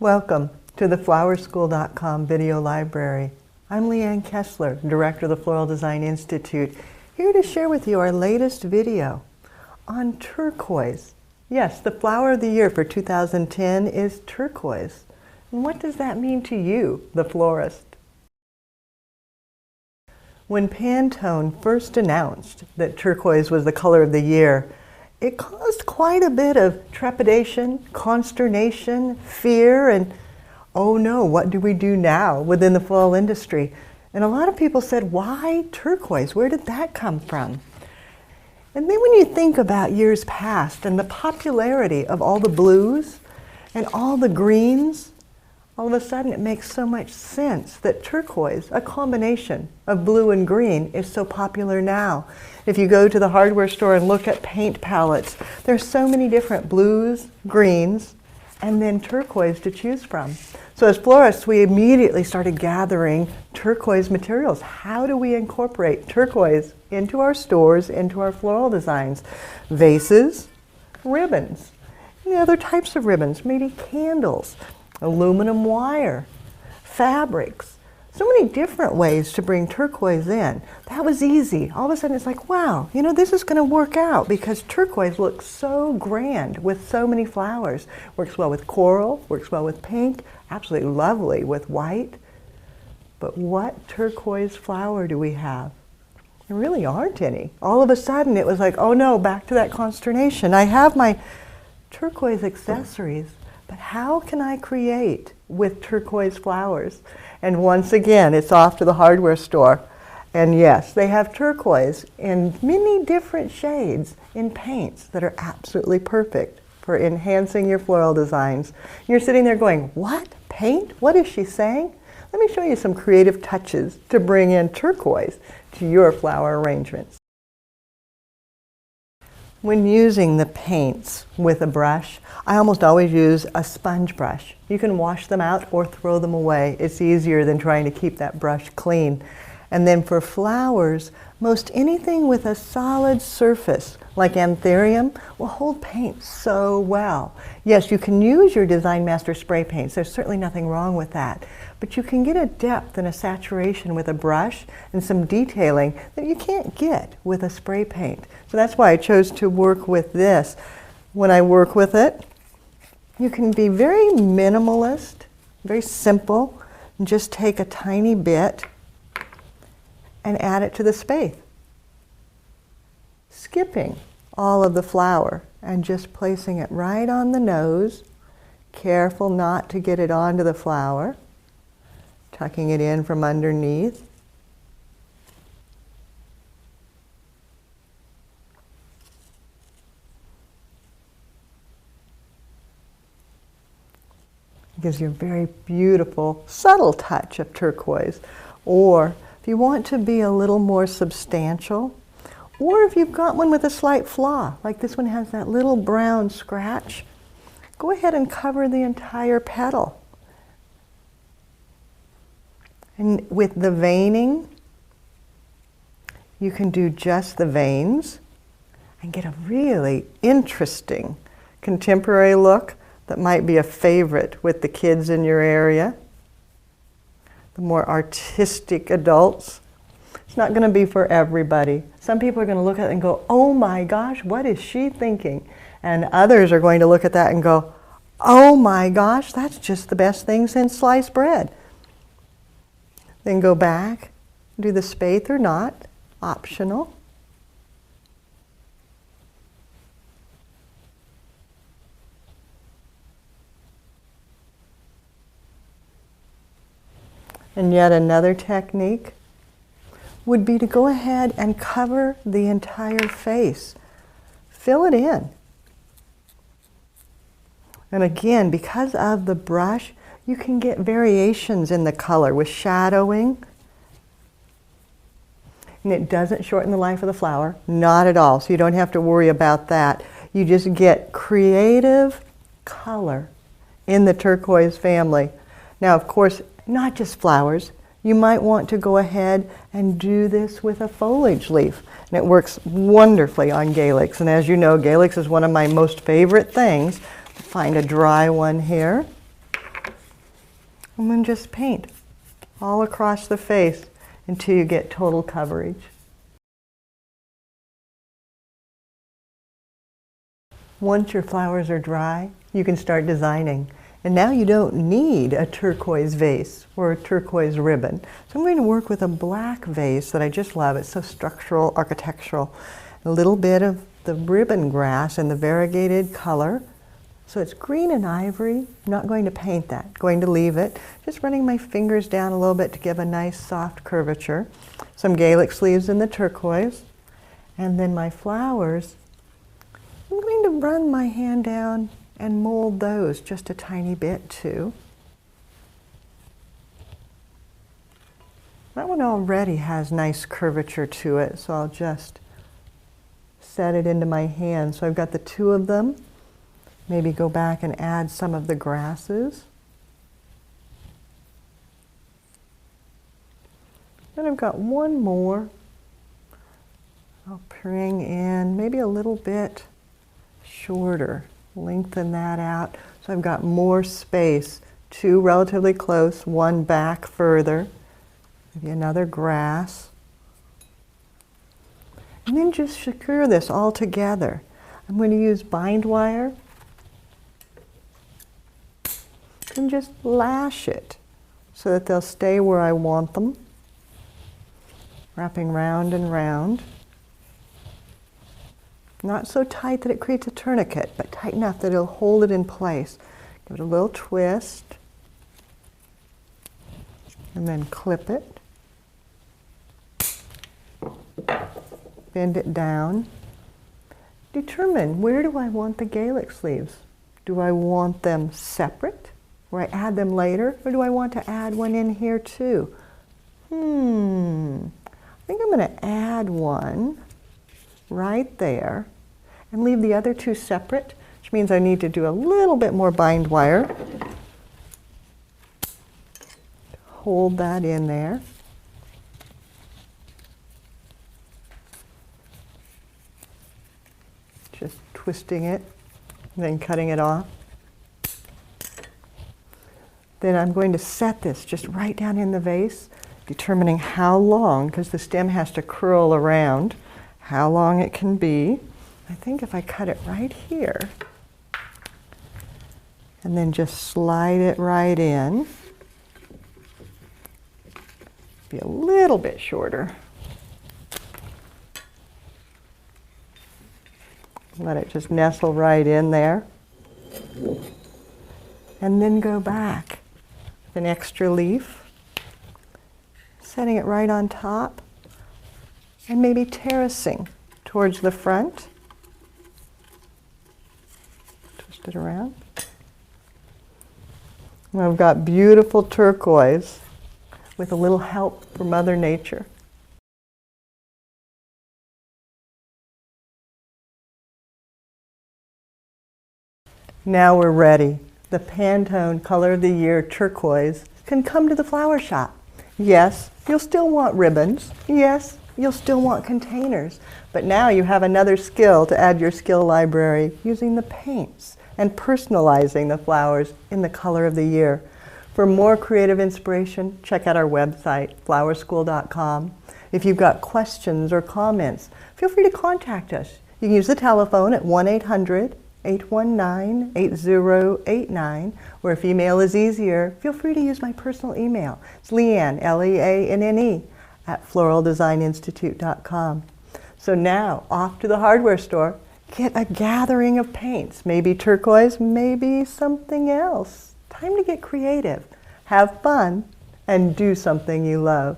Welcome to the flowerschool.com video library. I'm Leanne Kessler, Director of the Floral Design Institute, here to share with you our latest video on turquoise. Yes, the flower of the year for 2010 is turquoise. And what does that mean to you, the florist? When Pantone first announced that turquoise was the color of the year, it caused quite a bit of trepidation, consternation, fear, and oh no, what do we do now within the floral industry? And a lot of people said, why turquoise? Where did that come from? And then when you think about years past and the popularity of all the blues and all the greens, all of a sudden it makes so much sense that turquoise, a combination of blue and green, is so popular now. If you go to the hardware store and look at paint palettes, there's so many different blues, greens, and then turquoise to choose from. So as florists, we immediately started gathering turquoise materials. How do we incorporate turquoise into our stores, into our floral designs? Vases, ribbons, and other types of ribbons, maybe candles, aluminum wire, fabrics, so many different ways to bring turquoise in. That was easy. All of a sudden it's like, wow, you know, this is going to work out because turquoise looks so grand with so many flowers. Works well with coral, works well with pink, absolutely lovely with white. But what turquoise flower do we have? There really aren't any. All of a sudden it was like, oh no, back to that consternation. I have my turquoise accessories, but how can I create with turquoise flowers? And once again, it's off to the hardware store. And yes, they have turquoise in many different shades in paints that are absolutely perfect for enhancing your floral designs. You're sitting there going, what? Paint? What is she saying? Let me show you some creative touches to bring in turquoise to your flower arrangements. When using the paints with a brush, I almost always use a sponge brush. You can wash them out or throw them away. It's easier than trying to keep that brush clean. And then for flowers, most anything with a solid surface, like Anthurium, will hold paint so well. Yes, you can use your Design Master spray paints. There's certainly nothing wrong with that. But you can get a depth and a saturation with a brush and some detailing that you can't get with a spray paint. So that's why I chose to work with this. When I work with it, you can be very minimalist, very simple, and just take a tiny bit and add it to the space. Skipping all of the flower and just placing it right on the nose, careful not to get it onto the flower, tucking it in from underneath. It gives you a very beautiful, subtle touch of turquoise. Or if you want to be a little more substantial, or if you've got one with a slight flaw, like this one has that little brown scratch, go ahead and cover the entire petal. And with the veining, you can do just the veins and get a really interesting contemporary look that might be a favorite with the kids in your area. The more artistic adults. It's not going to be for everybody. Some people are going to look at it and go, oh my gosh, what is she thinking? And others are going to look at that and go, oh my gosh, that's just the best thing since sliced bread. Then go back, do the spathe or not, optional. And yet another technique would be to go ahead and cover the entire face. Fill it in. And again, because of the brush, you can get variations in the color with shadowing. And it doesn't shorten the life of the flower, not at all. So you don't have to worry about that. You just get creative color in the turquoise family. Now, of course, not just flowers. You might want to go ahead and do this with a foliage leaf. And it works wonderfully on Galix. And as you know, Galix is one of my most favorite things. Find a dry one here. And then just paint all across the face until you get total coverage. Once your flowers are dry, you can start designing. And now you don't need a turquoise vase or a turquoise ribbon. So I'm going to work with a black vase that I just love. It's so structural, architectural. A little bit of the ribbon grass and the variegated color. So it's green and ivory. I'm not going to paint that. Going to leave it. Just running my fingers down a little bit to give a nice soft curvature. Some Gaelic leaves in the turquoise. And then my flowers, I'm going to run my hand down and mold those just a tiny bit too. That one already has nice curvature to it, so I'll just set it into my hand. So I've got the two of them. Maybe go back and add some of the grasses. Then I've got one more. I'll bring in maybe a little bit shorter. Lengthen that out. So I've got more space. Two relatively close, one back further. Maybe another grass. And then just secure this all together. I'm going to use bind wire and just lash it so that they'll stay where I want them. Wrapping round and round. Not so tight that it creates a tourniquet, but tight enough that it'll hold it in place. Give it a little twist. And then clip it. Bend it down. Determine, where do I want the Gaelic sleeves? Do I want them separate, where I add them later, or do I want to add one in here too? I think I'm going to add one right there and leave the other two separate, which means I need to do a little bit more bind wire. Hold that in there. Just twisting it, and then cutting it off. Then I'm going to set this just right down in the vase, determining how long, because the stem has to curl around, how long it can be. I think if I cut it right here, and then just slide it right in, be a little bit shorter. Let it just nestle right in there. And then go back with an extra leaf, setting it right on top, and maybe terracing towards the front. Twist it around. And I've got beautiful turquoise with a little help from Mother Nature. Now we're ready. The Pantone Color of the Year turquoise can come to the flower shop. Yes, you'll still want ribbons. Yes, you'll still want containers. But now you have another skill to add your skill library using the paints and personalizing the flowers in the color of the year. For more creative inspiration, check out our website, flowerschool.com. If you've got questions or comments, feel free to contact us. You can use the telephone at 1-800-819-8089, or if email is easier, feel free to use my personal email. It's Leanne, Leanne, at floraldesigninstitute.com. So now, off to the hardware store, get a gathering of paints, maybe turquoise, maybe something else. Time to get creative, have fun, and do something you love.